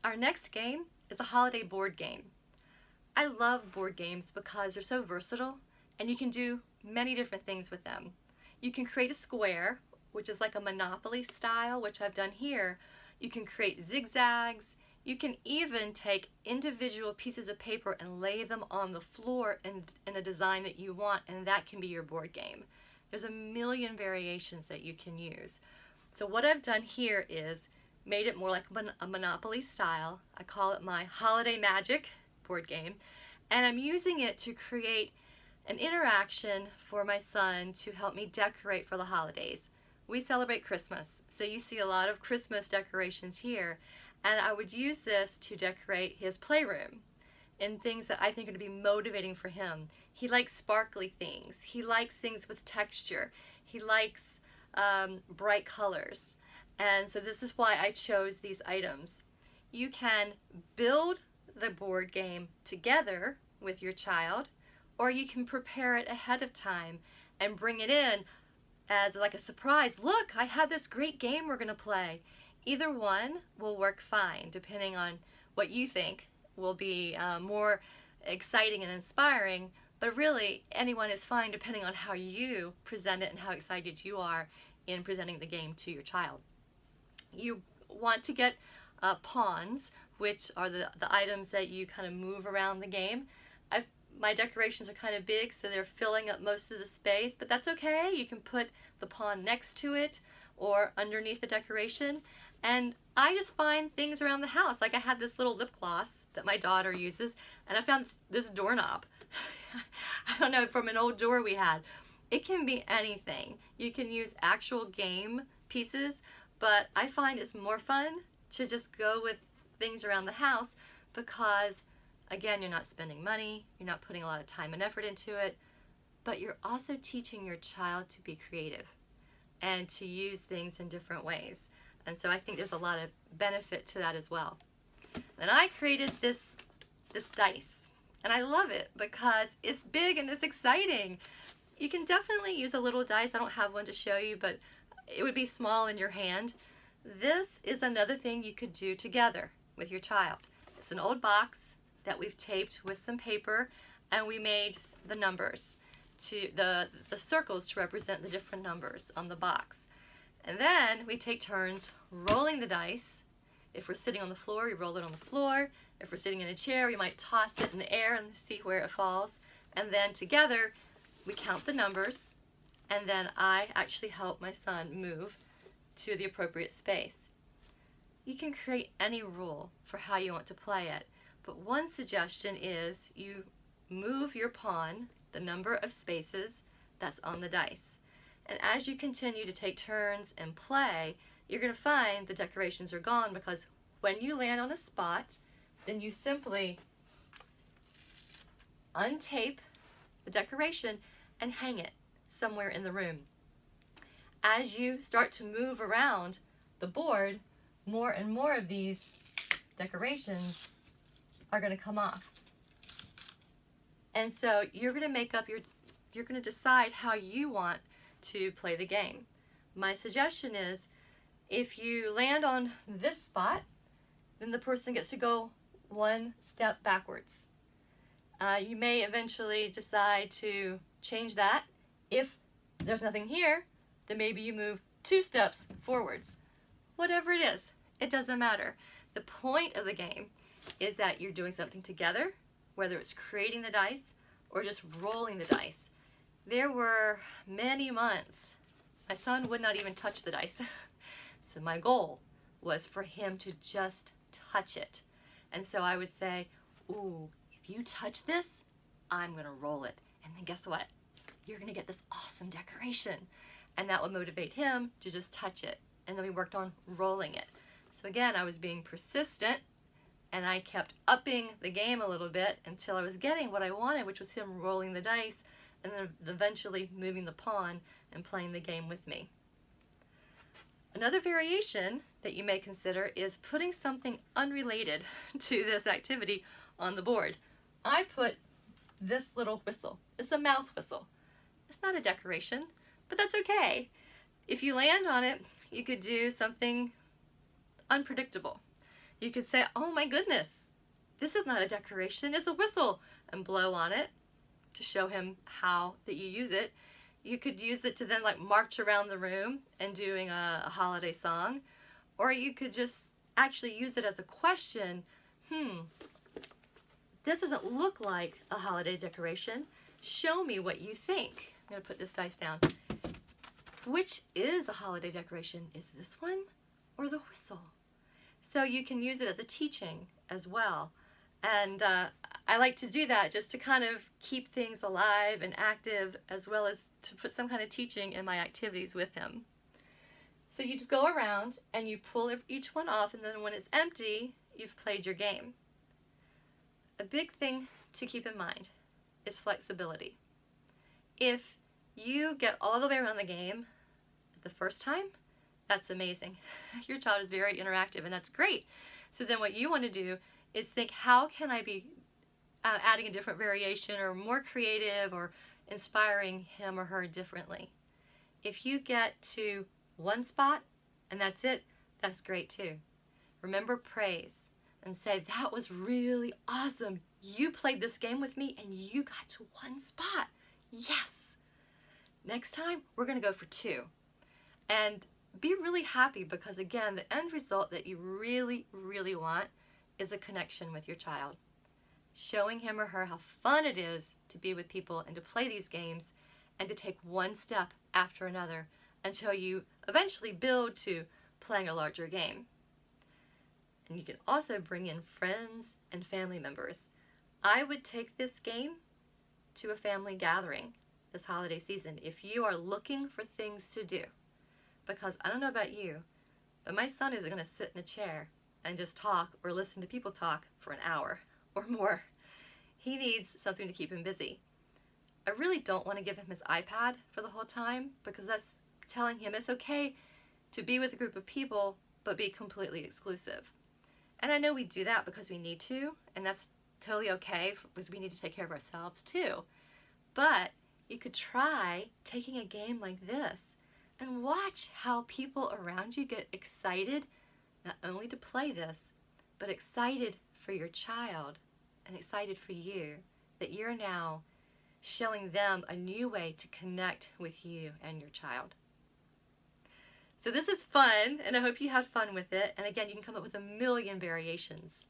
Our next game is a holiday board game. I love board games because they're so versatile and you can do many different things with them. You can create a square, which is like a Monopoly style, which I've done here. You can create zigzags. You can even take individual pieces of paper and lay them on the floor in a design that you want, and that can be your board game. There's a million variations that you can use. So what I've done here is made it more like a Monopoly style. I call it my Holiday Magic board game, and I'm using it to create an interaction for my son to help me decorate for the holidays. We celebrate Christmas, so you see a lot of Christmas decorations here, and I would use this to decorate his playroom and things that I think are going to be motivating for him. He likes sparkly things. He likes things with texture. He likes bright colors. And so this is why I chose these items. You can build the board game together with your child, or you can prepare it ahead of time and bring it in as like a surprise. Look, I have this great game we're going to play. Either one will work fine depending on what you think will be more exciting and inspiring, but really anyone is fine depending on how you present it and how excited you are in presenting the game to your child. You want to get pawns, which are the items that you kind of move around the game. My decorations are kind of big, so they're filling up most of the space, but that's okay. You can put the pawn next to it or underneath the decoration. And I just find things around the house. Like I had this little lip gloss that my daughter uses, and I found this doorknob. I don't know, from an old door we had. It can be anything. You can use actual game pieces, but I find it's more fun to just go with things around the house because, again, you're not spending money, you're not putting a lot of time and effort into it, but you're also teaching your child to be creative and to use things in different ways. And so I think there's a lot of benefit to that as well. Then I created this dice, and I love it because it's big and it's exciting. You can definitely use a little dice. I don't have one to show you, but it would be small in your hand. This is another thing you could do together with your child. It's an old box that we've taped with some paper, and we made the numbers, to the circles to represent the different numbers on the box. And then we take turns rolling the dice. If we're sitting on the floor, we roll it on the floor. If we're sitting in a chair, we might toss it in the air and see where it falls. And then together, we count the numbers, and then I actually help my son move to the appropriate space. You can create any rule for how you want to play it, but one suggestion is you move your pawn the number of spaces that's on the dice. And as you continue to take turns and play, you're going to find the decorations are gone, because when you land on a spot, then you simply untape the decoration and hang it somewhere in the room. As you start to move around the board, more and more of these decorations are going to come off. And so you're going to make up you're going to decide how you want to play the game. My suggestion is, if you land on this spot, then the person gets to go one step backwards. You may eventually decide to change that. If there's nothing here, then maybe you move 2 steps forwards. Whatever it is, it doesn't matter. The point of the game is that you're doing something together, whether it's creating the dice or just rolling the dice. There were many months my son would not even touch the dice. So my goal was for him to just touch it. And so I would say, ooh, if you touch this, I'm gonna roll it. And then guess what? You're gonna get this awesome decoration. And that would motivate him to just touch it. And then we worked on rolling it. So again, I was being persistent, and I kept upping the game a little bit until I was getting what I wanted, which was him rolling the dice and then eventually moving the pawn and playing the game with me. Another variation that you may consider is putting something unrelated to this activity on the board. I put this little whistle. It's a mouth whistle. It's not a decoration, but that's okay. If you land on it, you could do something unpredictable. You could say, oh my goodness, this is not a decoration, it's a whistle, and blow on it to show him how that you use it. You could use it to then like march around the room and doing a holiday song, or you could just actually use it as a question. This doesn't look like a holiday decoration. Show me what you think. I'm gonna put this dice down. Which is a holiday decoration? Is this one or the whistle? So you can use it as a teaching as well. And I like to do that just to kind of keep things alive and active, as well as to put some kind of teaching in my activities with him. So you just go around and you pull each one off, and then when it's empty, you've played your game. A big thing to keep in mind is flexibility. If you get all the way around the game the first time, that's amazing. Your child is very interactive, and that's great. So then what you want to do is think, how can I be adding a different variation or more creative or inspiring him or her differently? If you get to one spot and that's it, that's great too. Remember, praise and say, that was really awesome. You played this game with me and you got to one spot. Yes. Next time, we're going to go for 2. And be really happy, because again, the end result that you really, really want is a connection with your child. Showing him or her how fun it is to be with people and to play these games and to take one step after another until you eventually build to playing a larger game. And you can also bring in friends and family members. I would take this game to a family gathering this holiday season if you are looking for things to do. Because I don't know about you, but my son isn't going to sit in a chair and just talk or listen to people talk for an hour or more. He needs something to keep him busy. I really don't want to give him his iPad for the whole time, because that's telling him it's okay to be with a group of people but be completely exclusive. And I know we do that because we need to, and that's totally okay, because we need to take care of ourselves too. But you could try taking a game like this and watch how people around you get excited, not only to play this, but excited for your child and excited for you, that you're now showing them a new way to connect with you and your child. So this is fun, and I hope you had fun with it. And again, you can come up with a million variations.